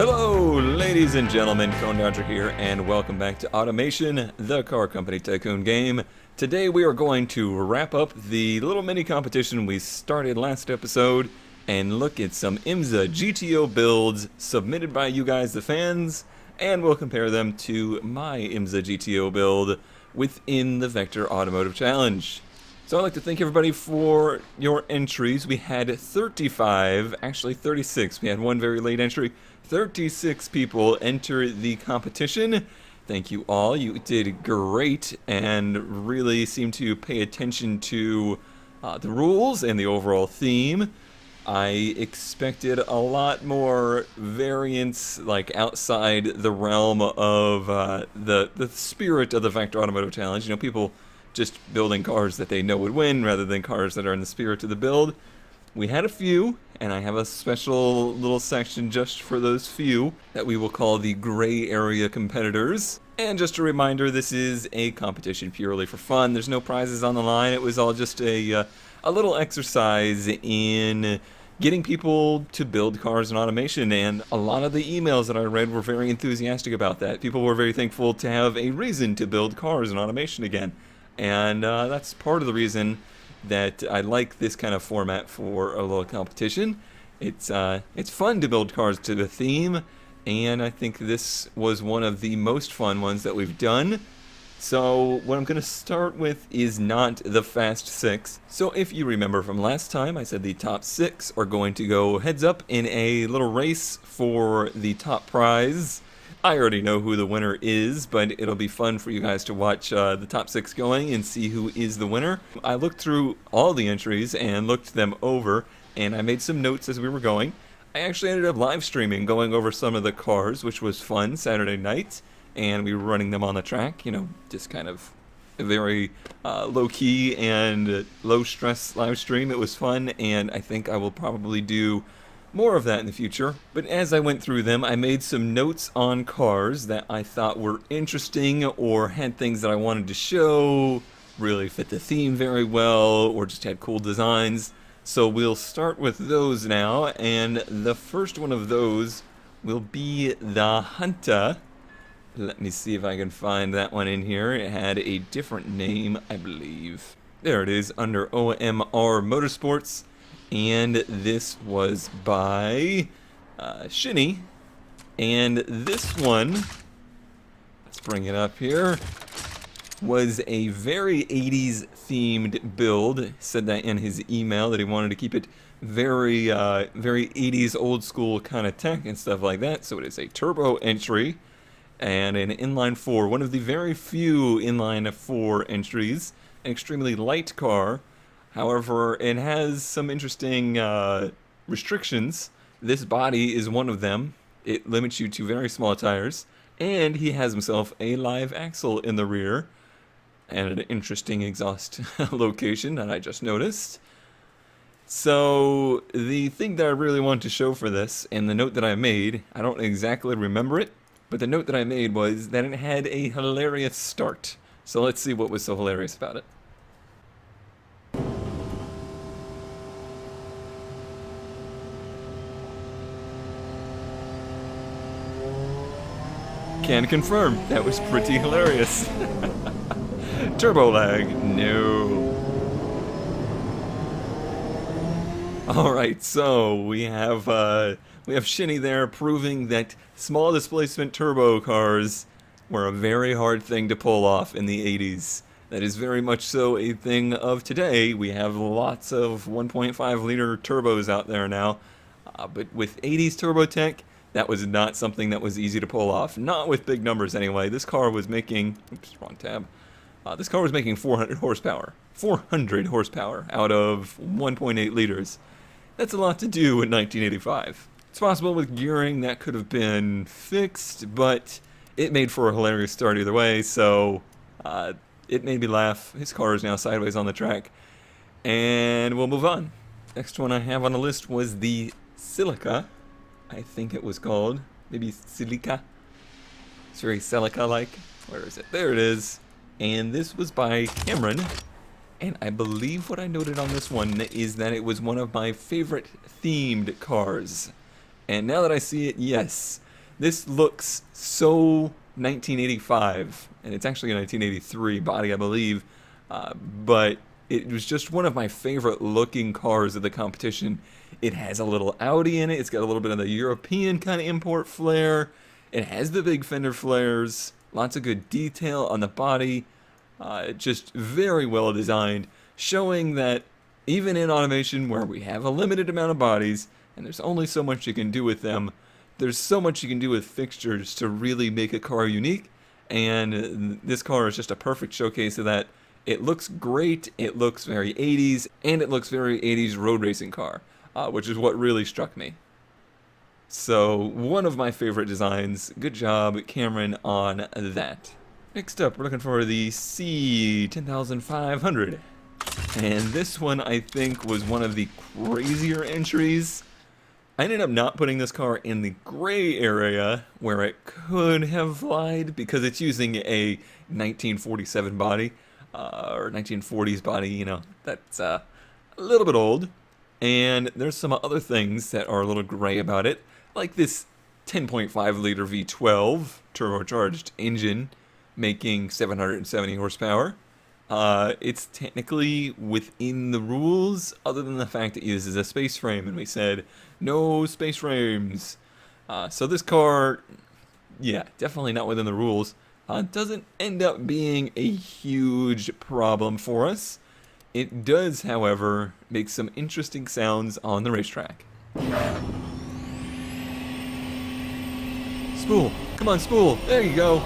Hello, ladies and gentlemen, Cone Dodger here, and welcome back to Automation, the car company tycoon game. Today we are going to wrap up the little mini competition we started last episode and look at some IMSA GTO builds submitted by you guys, the fans, and we'll compare them to my IMSA GTO build within the Vector Automotive Challenge. So I'd like to thank everybody for your entries. We had 35, actually 36. We had one very late entry. 36 people enter the competition. Thank you all. You did great and really seemed to pay attention to the rules and the overall theme. I expected a lot more variance, like outside the realm of the spirit of the Vector Automotive Challenge. You know, people just building cars that they know would win rather than cars that are in the spirit of the build. We had a few, and I have a special little section just for those few that we will call the gray area competitors. And just a reminder, this is a competition purely for fun. There's no prizes on the line. It was all just a little exercise in getting people to build cars in automation, and a lot of the emails that I read were very enthusiastic about that. People were very thankful to have a reason to build cars in automation again. And that's part of the reason that I like this kind of format for a little competition. It's fun to build cars to the theme, and I think this was one of the most fun ones that we've done. So what I'm going to start with is not the Fast 6. So if you remember from last time, I said the top 6 are going to go heads up in a little race for the top prize. I already know who the winner is, but it'll be fun for you guys to watch the top 6 going and see who is the winner. I looked through all the entries and looked them over, and I made some notes as we were going. I actually ended up live streaming, going over some of the cars, which was fun Saturday night, and we were running them on the track, you know, just kind of a very low-key and low-stress live stream. It was fun, and I think I will probably do more of that in the future. But as I went through them, I made some notes on cars that I thought were interesting or had things that I wanted to show, really fit the theme very well, or just had cool designs. So we'll start with those now, and the first one of those will be the Hunter. Let me see if I can find that one in here. It had a different name, I believe. There it is, under OMR Motorsports. And this was by Shinny. And this one, let's bring it up here, was a very 80s themed build. He said that in his email that he wanted to keep it very 80s old school kind of tech and stuff like that. So it is a turbo entry and an inline 4, one of the very few inline 4 entries, an extremely light car. However, it has some interesting restrictions. This body is one of them. It limits you to very small tires. And he has himself a live axle in the rear. And an interesting exhaust location that I just noticed. So, the thing that I really wanted to show for this, and the note that I made, I don't exactly remember it, but the note that I made was that it had a hilarious start. So let's see what was so hilarious about it. Can confirm, that was pretty hilarious. Turbo lag, no. Alright, so we have Shinny there proving that small displacement turbo cars were a very hard thing to pull off in the 80s. That is very much so a thing of today. We have lots of 1.5 liter turbos out there now, but with 80s turbo tech, that was not something that was easy to pull off. Not with big numbers anyway. This car was making, oops, wrong tab. This car was making 400 horsepower. 400 horsepower out of 1.8 liters. That's a lot to do in 1985. It's possible with gearing that could have been fixed, but it made for a hilarious start either way, so it made me laugh. His car is now sideways on the track. And we'll move on. Next one I have on the list was the Silica. I think it was called. Maybe Silica. It's very Silica-like. Where is it? There it is. And this was by Cameron. And I believe what I noted on this one is that it was one of my favorite themed cars. And now that I see it, yes, This looks so 1985, and it's actually a 1983 body, I believe, but it was just one of my favorite looking cars of the competition. It has a little Audi in it. It's got a little bit of the European kind of import flair. It has the big fender flares. Lots of good detail on the body. Just very well designed, showing that even in automation where we have a limited amount of bodies and there's only so much you can do with them, there's so much you can do with fixtures to really make a car unique, and this car is just a perfect showcase of that. It looks great, it looks very 80s, and it looks very 80s road racing car, which is what really struck me. So, one of my favorite designs. Good job, Cameron, on that. Next up, we're looking for the C10500. And this one, I think, was one of the crazier entries. I ended up not putting this car in the gray area where it could have lied because it's using a 1947 body, or 1940s body, you know, that's a little bit old. And there's some other things that are a little gray about it, like this 10.5 liter V12 turbocharged engine making 770 horsepower. It's technically within the rules, other than the fact it uses a space frame, and we said no space frames. So this car, yeah, definitely not within the rules. Doesn't end up being a huge problem for us. It does, however, make some interesting sounds on the racetrack. Spool! Come on, spool! There you go!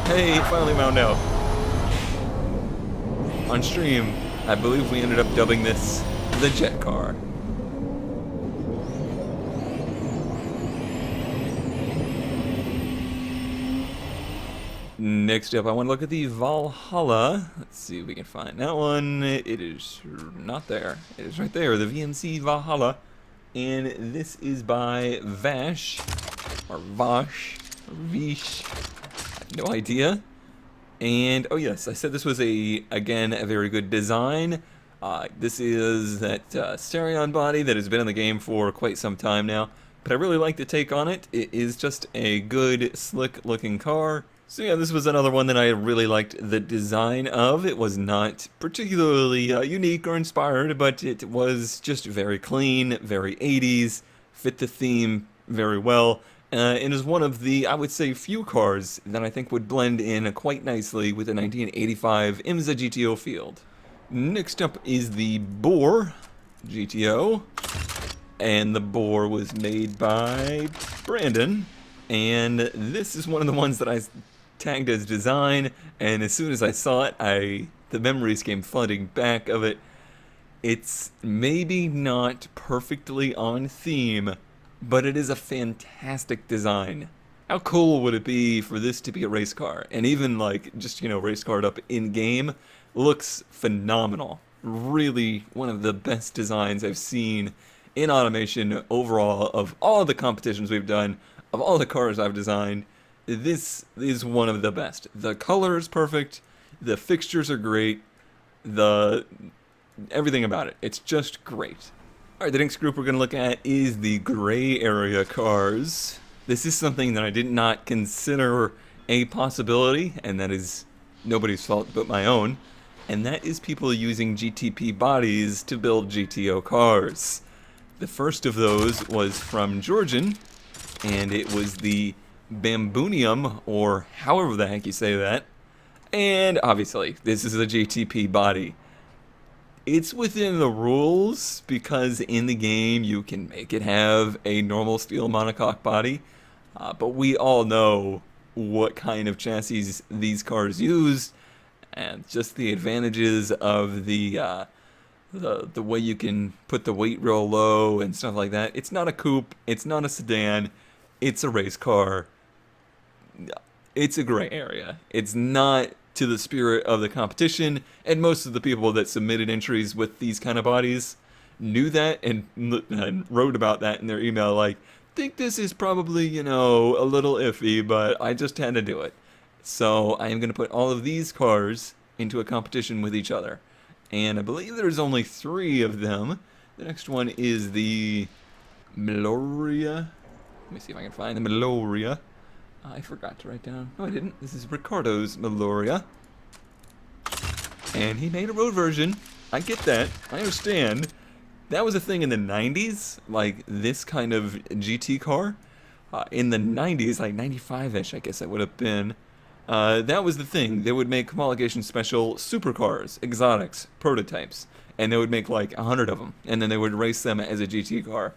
Hey, it finally wound out. On stream, I believe we ended up dubbing this the jet car. Next up, I want to look at the Valhalla. Let's see if we can find that one. It is not there. It is right there, the VMC Valhalla. And this is by Vash, or Vash, or Vish. No idea. And, oh yes, I said this was, again, a very good design. This is that Stallion body that has been in the game for quite some time now. But I really like the take on it. It is just a good, slick-looking car. So yeah, this was another one that I really liked the design of. It was not particularly unique or inspired, but it was just very clean, very 80s, fit the theme very well, and is one of the, I would say, few cars that I think would blend in quite nicely with the 1985 IMSA GTO field. Next up is the Boar GTO, and the Boar was made by Brandon, and this is one of the ones that I tagged as design, and as soon as I saw it, the memories came flooding back of it. It's maybe not perfectly on theme, but it is a fantastic design. How cool would it be for this to be a race car? And even like just, race card up in game, looks phenomenal. Really one of the best designs I've seen in automation overall of all the competitions we've done, of all the cars I've designed. This is one of the best. The color is perfect, the fixtures are great, everything about it. It's just great. Alright, the next group we're going to look at is the gray area cars. This is something that I did not consider a possibility, and that is nobody's fault but my own, and that is people using GTP bodies to build GTO cars. The first of those was from Georgian, and it was the Bambunium, or however the heck you say that. And obviously, this is a GTP body. It's within the rules because in the game you can make it have a normal steel monocoque body, but we all know what kind of chassis these cars use, and just the advantages of the way you can put the weight real low and stuff like that. It's not a coupe, it's not a sedan, it's a race car. It's a gray area. It's not to the spirit of the competition, and most of the people that submitted entries with these kind of bodies knew that and wrote about that in their email, like, think this is probably, a little iffy, but I just had to do it. So I am going to put all of these cars into a competition with each other. and I believe there's only 3 of them. The next one is the Meloria. Let me see if I can find the Meloria. I forgot to write down. No, I didn't. This is Ricardo's Meloria. And he made a road version. I get that. I understand. That was a thing in the 90s, like this kind of GT car. In the 90s, like 95-ish, I guess it would have been. That was the thing. They would make homologation special supercars, exotics, prototypes. And they would make like 100 of them. And then they would race them as a GT car.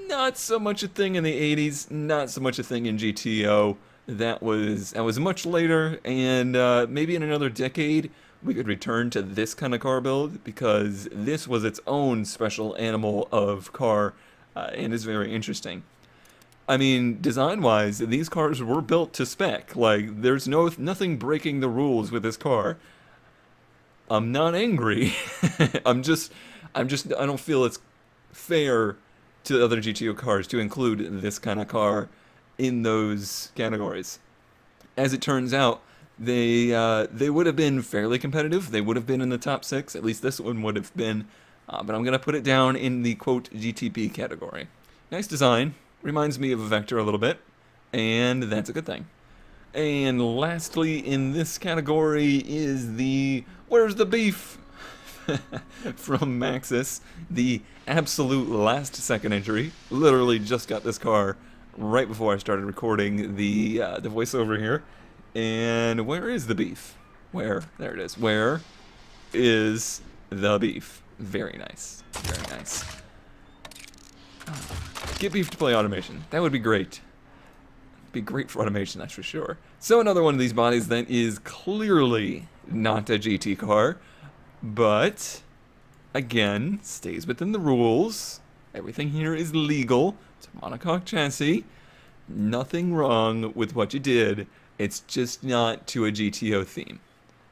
Not so much a thing in the 80s, not so much a thing in GTO. That was much later, and maybe in another decade we could return to this kind of car build, because this was its own special animal of car, and is very interesting. I mean, design-wise, these cars were built to spec. Like, there's nothing breaking the rules with this car. I'm not angry. I don't feel it's fair to the other GTO cars to include this kind of car in those categories. As it turns out, they would have been fairly competitive. They would have been in the top 6. At least this one would have been. But I'm going to put it down in the, quote, GTP category. Nice design. Reminds me of a Vector a little bit. And that's a good thing. And lastly in this category is the Where's the Beef? From Maxis, the absolute last second entry. Literally just got this car right before I started recording the voiceover here. And where is the beef? Where? There it is. Where is the beef? Very nice. Very nice. Get beef to play automation. That would be great. Be great for automation, that's for sure. So another one of these bodies that is clearly not a GT car, but again, stays within the rules. Everything here is legal. It's a monocoque chassis. Nothing wrong with what you did. It's just not to a GTO theme.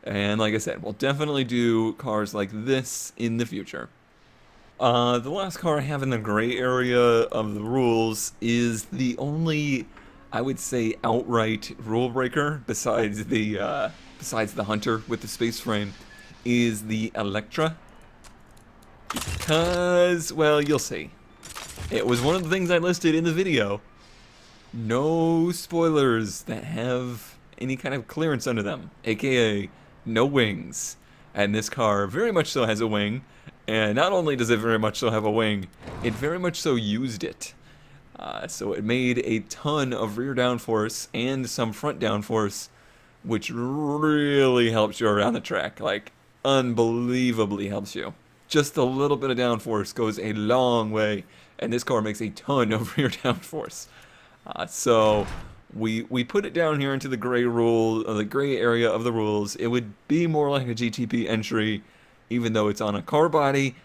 And like I said, we'll definitely do cars like this in the future. The last car I have in the gray area of the rules is the only, I would say, outright rule breaker besides the Hunter with the space frame, is the Electra. Because, well, you'll see. It was one of the things I listed in the video. No spoilers that have any kind of clearance under them, aka no wings. And this car very much so has a wing, and not only does it very much so have a wing, it very much so used it. So it made a ton of rear downforce and some front downforce, which really helps you around the track, like unbelievably helps you. Just a little bit of downforce goes a long way, and this car makes a ton of rear downforce. So we put it down here into the gray the gray area of the rules. It would be more like a GTP entry, even though it's on a car body.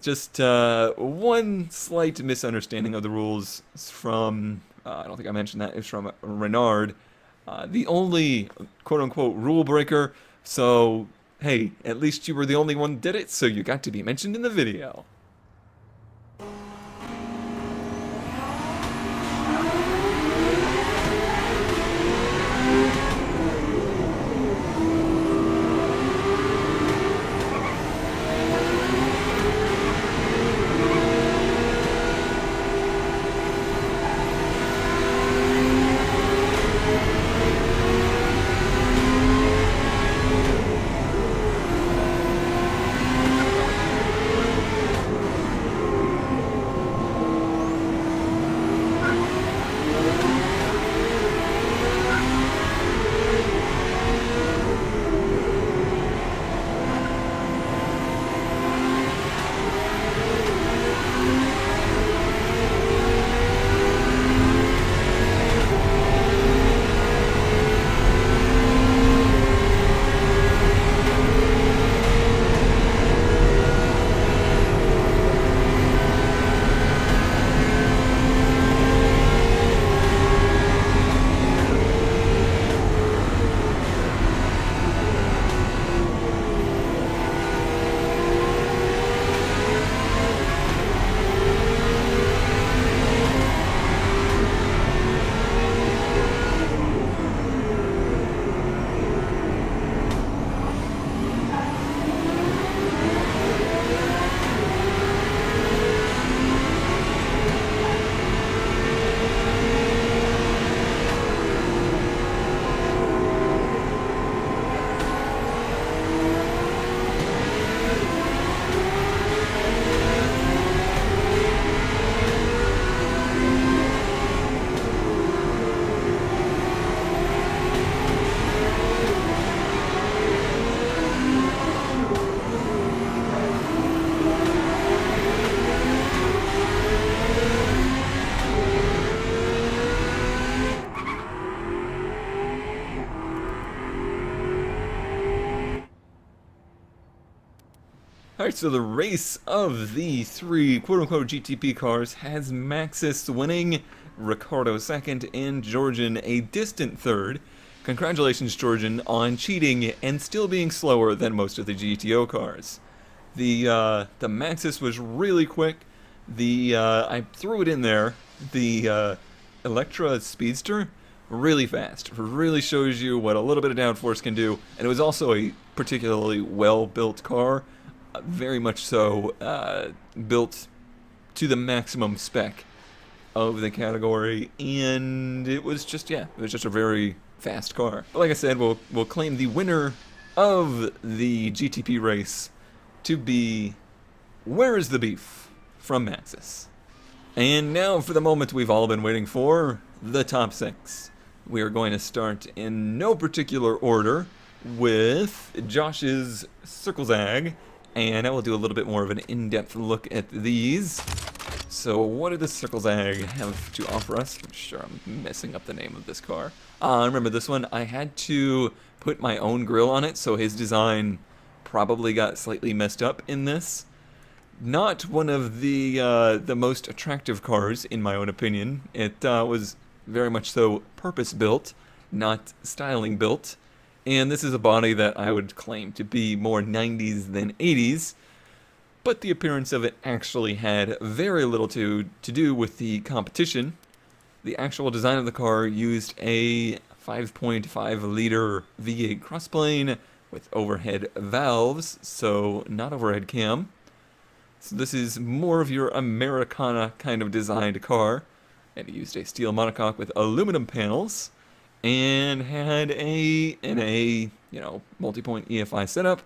Just one slight misunderstanding of the rules from, I don't think I mentioned that, it's from Renard. The only quote-unquote rule breaker, so hey, at least you were the only one that did it, so you got to be mentioned in the video. Alright, so the race of the three quote-unquote GTP cars has Maxis winning, Ricardo second, and Georgian a distant third. Congratulations, Georgian, on cheating and still being slower than most of the GTO cars. The Maxis was really quick. I threw it in there. The Electra Speedster, really fast. Really shows you what a little bit of downforce can do. And it was also a particularly well-built car. Very much so built to the maximum spec of the category, and it was just a very fast car. But like I said, we'll claim the winner of the GTP race to be Where is the Beef from Maxis. And now for the moment we've all been waiting for, the top 6. We are going to start in no particular order with Josh's Circle Zag. And I will do a little bit more of an in-depth look at these. So what did the Circle Zag have to offer us? I'm sure I'm messing up the name of this car. Remember this one? I had to put my own grille on it, so his design probably got slightly messed up in this. Not one of the most attractive cars, in my own opinion. It was very much so purpose-built, not styling-built. And this is a body that I would claim to be more 90s than 80s, but the appearance of it actually had very little to do with the competition. The actual design of the car used a 5.5 liter V8 crossplane with overhead valves, so not overhead cam. So this is more of your Americana kind of designed car, and it used a steel monocoque with aluminum panels. And had a multi-point EFI setup.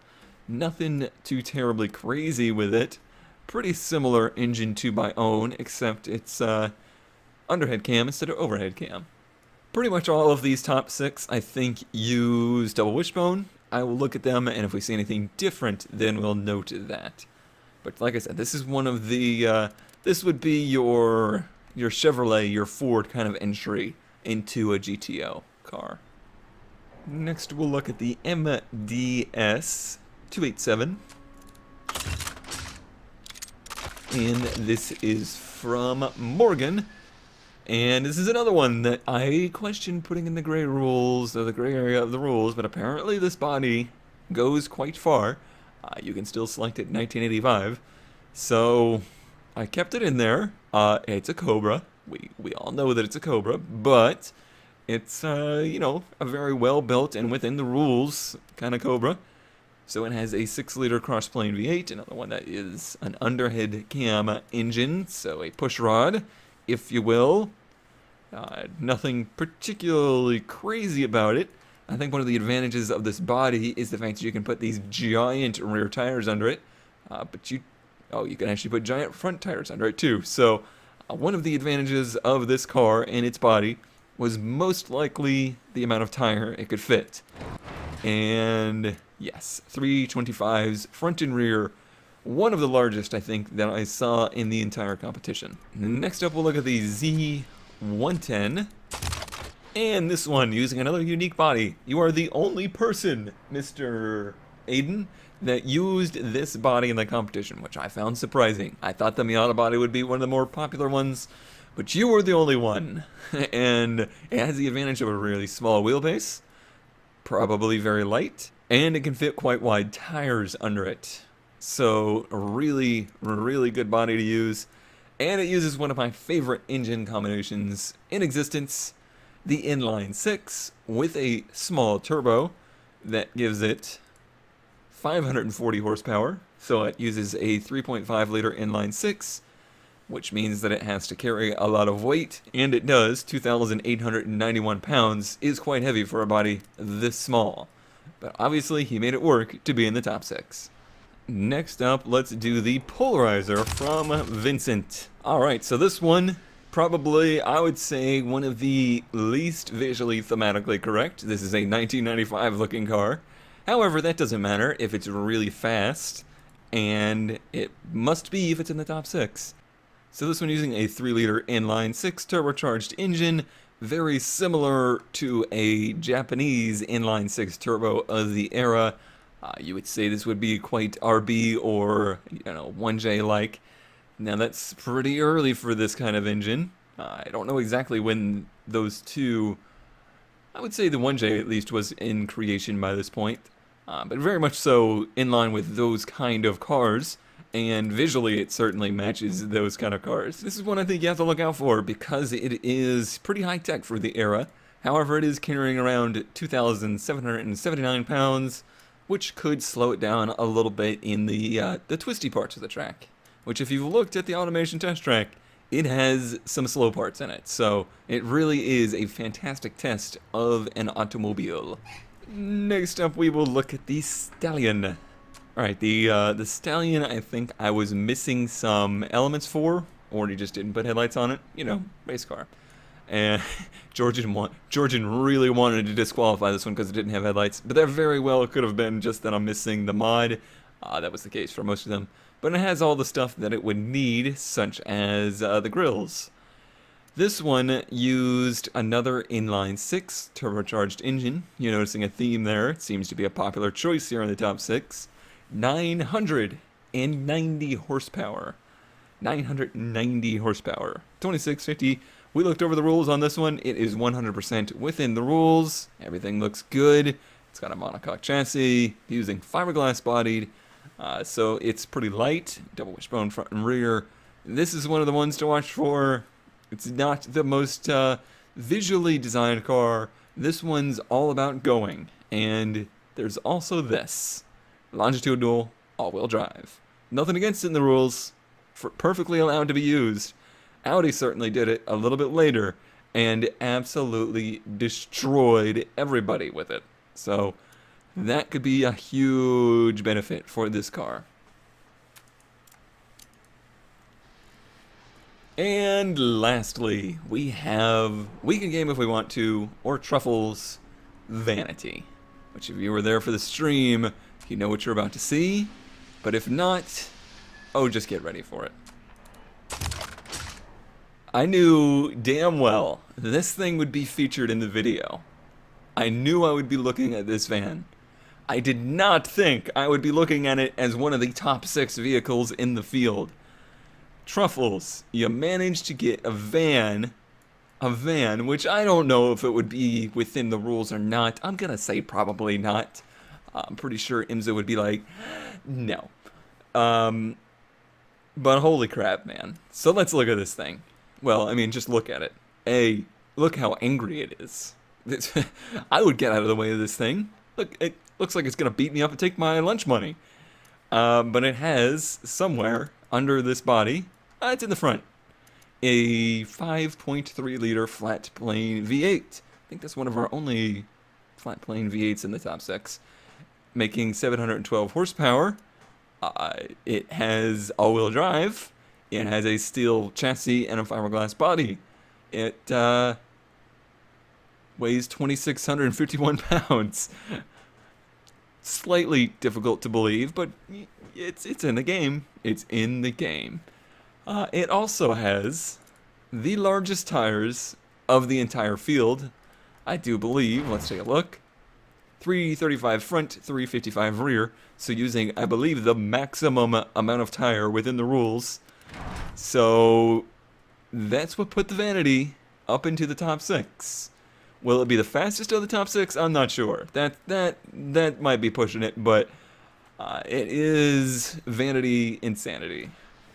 Nothing too terribly crazy with it. Pretty similar engine to my own, except it's underhead cam instead of overhead cam. Pretty much all of these top 6, I think, use double wishbone. I will look at them, and if we see anything different, then we'll note that. But like I said, this is one of the this would be your Chevrolet, your Ford kind of entry into a GTO car. Next we'll look at the Emmet DS2. And this is from Morgan. And this is another one that I question putting in the gray rules, or the gray area of the rules, but apparently this body goes quite far. You can still select it in 1985. So I kept it in there. It's a Cobra. We all know that it's a Cobra, but it's, a very well-built and within the rules kind of Cobra. So it has a 6-liter crossplane V8, another one that is an underhead cam engine, so a push rod, if you will. Nothing particularly crazy about it. I think one of the advantages of this body is the fact that you can put these giant rear tires under it, but you can actually put giant front tires under it too. So one of the advantages of this car and its body was most likely the amount of tire it could fit. And yes, 325s front and rear, one of the largest I think that I saw in the entire competition. Next up we'll look at the Z110. And this one using another unique body. You are the only person, Mr. Aiden, that used this body in the competition, which I found surprising. I thought the Miata body would be one of the more popular ones, but you were the only one. And it has the advantage of a really small wheelbase, probably very light, and it can fit quite wide tires under it. So a really, really good body to use. And it uses one of my favorite engine combinations in existence, the inline 6 with a small turbo that gives it 540 horsepower. So it uses a 3.5 liter inline 6, which means that it has to carry a lot of weight, and it does. 2,891 pounds is quite heavy for a body this small. But obviously he made it work to be in the top 6. Next up, let's do the Polarizer from Vincent. Alright, so this one, probably, I would say, one of the least visually thematically correct. This is a 1995 looking car. However, that doesn't matter if it's really fast, and it must be if it's in the top 6. So this one using a 3-liter inline 6 turbocharged engine, very similar to a Japanese inline 6 turbo of the era. You would say this would be quite RB or 1J like. Now that's pretty early for this kind of engine. I don't know exactly when those two. I would say the 1J at least was in creation by this point, but very much so in line with those kind of cars. And visually, it certainly matches those kind of cars. This is one I think you have to look out for because it is pretty high tech for the era. However, it is carrying around 2,779 pounds, which could slow it down a little bit in the twisty parts of the track. Which, if you've looked at the automation test track, it has some slow parts in it. So it really is a fantastic test of an automobile. Next up, we will look at the Stallion. Alright, the Stallion, I think I was missing some elements for, or he just didn't put headlights on it. Race car. And Georgian really wanted to disqualify this one because it didn't have headlights, but that very well could have been just that I'm missing the mod. That was the case for most of them. But it has all the stuff that it would need, such as the grills. This one used another inline-6 turbocharged engine. You're noticing a theme there. It seems to be a popular choice here in the top 6. 990 horsepower. 990 horsepower. 2650. We looked over the rules on this one. It is 100% within the rules. Everything looks good. It's got a monocoque chassis, using fiberglass bodied. So it's pretty light. Double wishbone front and rear. This is one of the ones to watch for. It's not the most visually designed car. This one's all about going. And there's also this. Longitudinal all-wheel drive. Nothing against it in the rules. Perfectly allowed to be used. Audi certainly did it a little bit later and absolutely destroyed everybody with it. So that could be a huge benefit for this car. And lastly, we have Weekend Game If We Want To, or Truffles Vanity. Which if you were there for the stream, you know what you're about to see. But if not, just get ready for it. I knew damn well this thing would be featured in the video. I knew I would be looking at this van. I did not think I would be looking at it as one of the top 6 vehicles in the field. Truffles, you managed to get a van, which I don't know if it would be within the rules or not. I'm gonna say probably not. I'm pretty sure IMSA would be like, no. But holy crap, man. So let's look at this thing. Well, I mean, just look at it. Look how angry it is. I would get out of the way of this thing. Look, it looks like it's going to beat me up and take my lunch money. But it has, somewhere under this body, it's in the front, a 5.3 liter flat plane V8. I think that's one of our only flat plane V8s in the top 6. Making 712 horsepower. It has all-wheel drive. It has a steel chassis and a fiberglass body. It weighs 2,651 pounds. Slightly difficult to believe, but it's in the game. It's in the game. It also has the largest tires of the entire field. I do believe. Let's take a look. 335 front, 355 rear. So using, I believe, the maximum amount of tire within the rules. So that's what put the Vanity up into the top 6. Will it be the fastest of the top 6? I'm not sure. That might be pushing it, but it is Vanity insanity.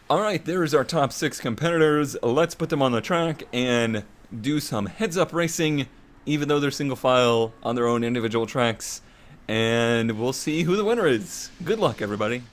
All right, there's our top 6 competitors. Let's put them on the track and do some heads-up racing, even though they're single file on their own individual tracks. And we'll see who the winner is. Good luck, everybody.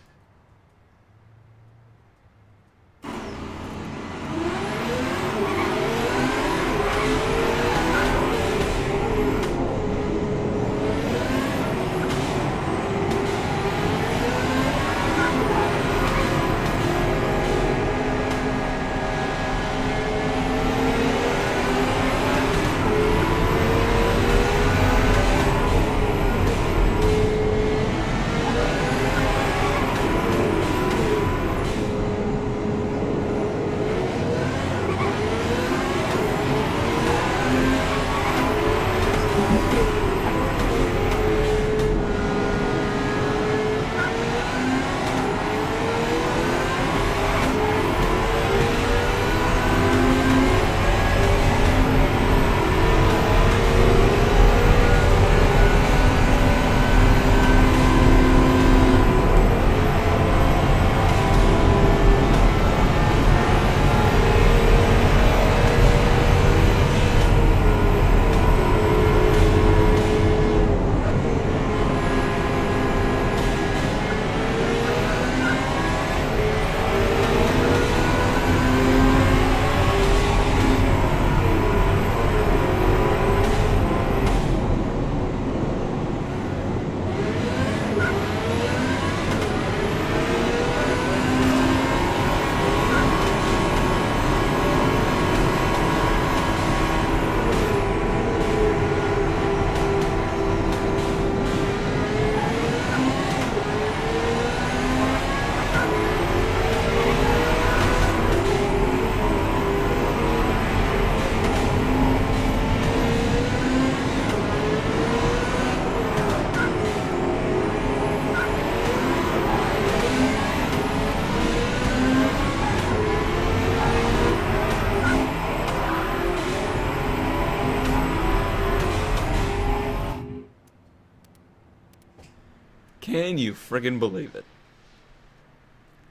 Can you friggin' believe it?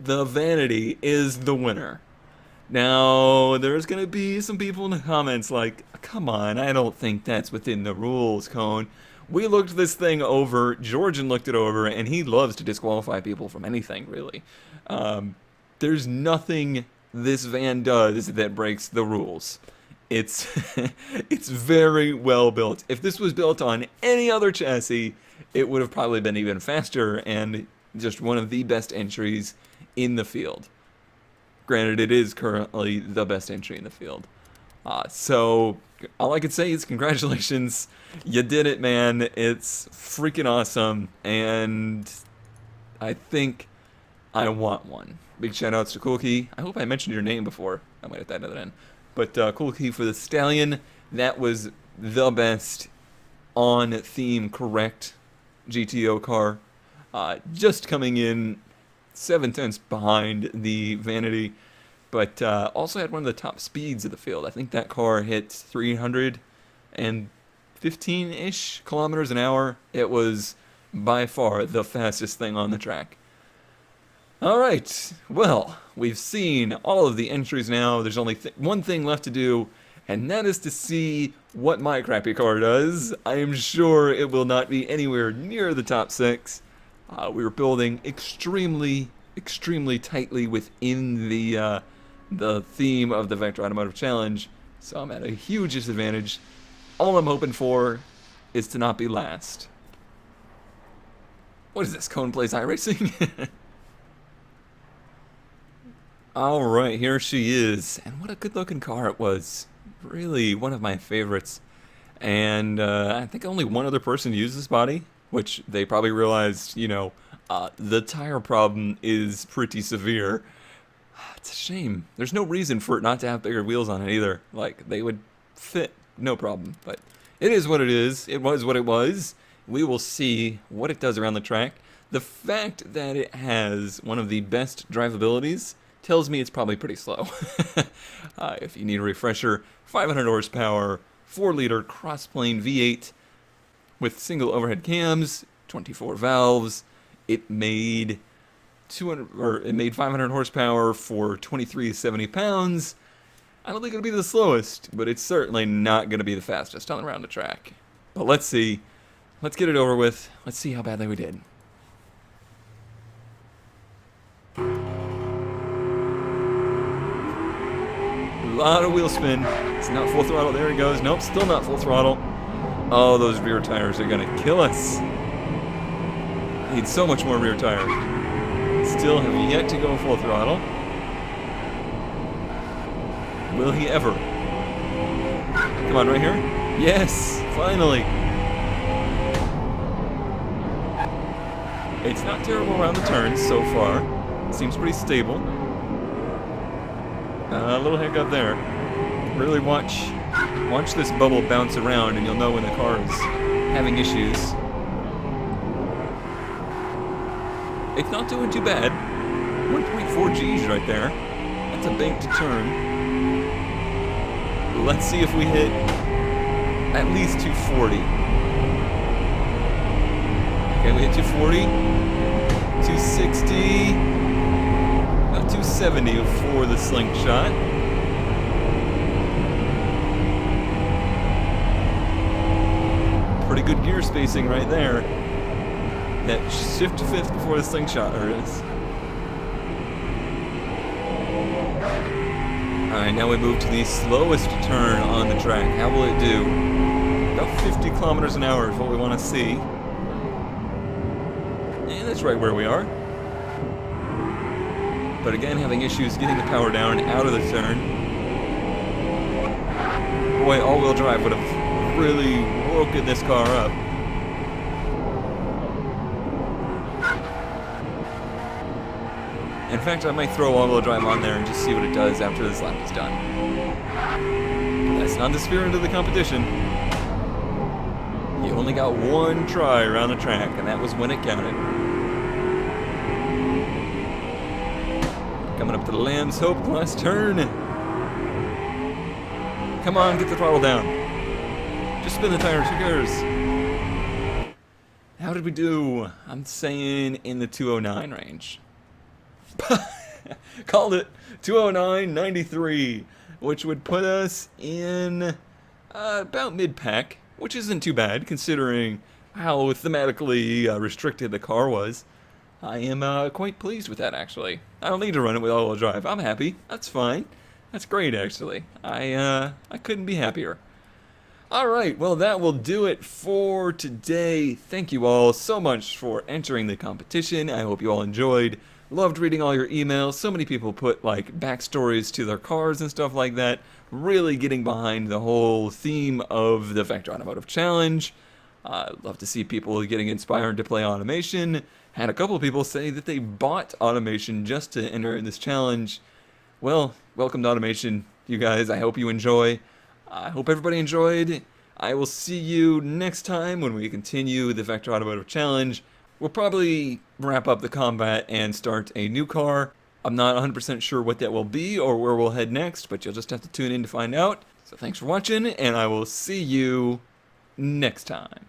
The Vanity is the winner. Now, there's going to be some people in the comments like, come on, I don't think that's within the rules, Cone. We looked this thing over, Georgian looked it over, and he loves to disqualify people from anything, really. There's nothing this van does that breaks the rules. It's it's very well built. If this was built on any other chassis, it would have probably been even faster and just one of the best entries in the field. Granted, it is currently the best entry in the field. So all I can say is congratulations. You did it, man. It's freaking awesome. And I think I want one. Big shout outs to Cool Key. I hope I mentioned your name before. I might have that at the end. But Cool Key for the Stallion. That was the best on-theme correct GTO car. Just coming in 7/10 behind the Vanity. But also had one of the top speeds of the field. I think that car hit 315-ish kilometers an hour. It was by far the fastest thing on the track. Alright, well, we've seen all of the entries now. There's only one thing left to do, and that is to see what my crappy car does. I am sure it will not be anywhere near the top 6. We were building extremely tightly within the theme of the Vector Automotive Challenge, so I'm at a huge disadvantage. All I'm hoping for is to not be last. What is this, Cone Plays iRacing? Alright, here she is, and what a good looking car it was. Really one of my favorites. And I think only one other person used this body, which they probably realized, you know, the tire problem is pretty severe. It's a shame. There's no reason for it not to have bigger wheels on it either. Like, they would fit, no problem. But it is what it is. It was what it was. We will see what it does around the track. The fact that it has one of the best drivabilities tells me it's probably pretty slow. If you need a refresher, 500 horsepower, 4-liter cross-plane V8 with single overhead cams, 24 valves. It made 500 horsepower for 23 to 70 pounds. I don't think it'll be the slowest, but it's certainly not going to be the fastest on around the track. But let's see. Let's get it over with. Let's see how badly we did. A lot of wheel spin. It's not full throttle. There he goes. Nope, still not full throttle. Oh, those rear tires are going to kill us. Need so much more rear tire. Still have yet to go full throttle. Will he ever? Come on, right here. Yes, finally. It's not terrible around the turns so far. Seems pretty stable. A little hiccup there. Really watch this bubble bounce around and you'll know when the car is having issues. It's not doing too bad. 1.4 G's right there. That's a bank to turn. Let's see if we hit at least 240. Okay, we hit 240. 260. About 270 for the slingshot. Pretty good gear spacing right there. That shift to fifth before the slingshot hurts. Alright, now we move to the slowest turn on the track. How will it do? About 50 kilometers an hour is what we want to see. And that's right where we are. But again, having issues getting the power down out of the turn. Boy, all-wheel drive would have really woken this car up. In fact, I might throw all-wheel drive on there and just see what it does after this lap is done. That's not the spirit of the competition. You only got one try around the track, and that was when it counted. Coming up to the Lamb's Hope last turn. Come on, get the throttle down. Just spin the tires, who cares? How did we do? I'm saying in the 209 range. Called it. 209.93, which would put us in about mid-pack, which isn't too bad considering how thematically restricted the car was. I am quite pleased with that, actually. I don't need to run it with all-wheel drive. I'm happy. That's fine. That's great, actually. I couldn't be happier. Alright, well that will do it for today. Thank you all so much for entering the competition. I hope you all enjoyed. Loved reading all your emails. So many people put like backstories to their cars and stuff like that. Really getting behind the whole theme of the Vector Automotive Challenge. Love to see people getting inspired to play Automation. Had a couple of people say that they bought Automation just to enter in this challenge. Well, welcome to Automation, you guys. I hope you enjoy. I hope everybody enjoyed. I will see you next time when we continue the Vector Automotive Challenge. We'll probably wrap up the combat and start a new car. I'm not 100% sure what that will be or where we'll head next, but you'll just have to tune in to find out. So thanks for watching, and I will see you next time.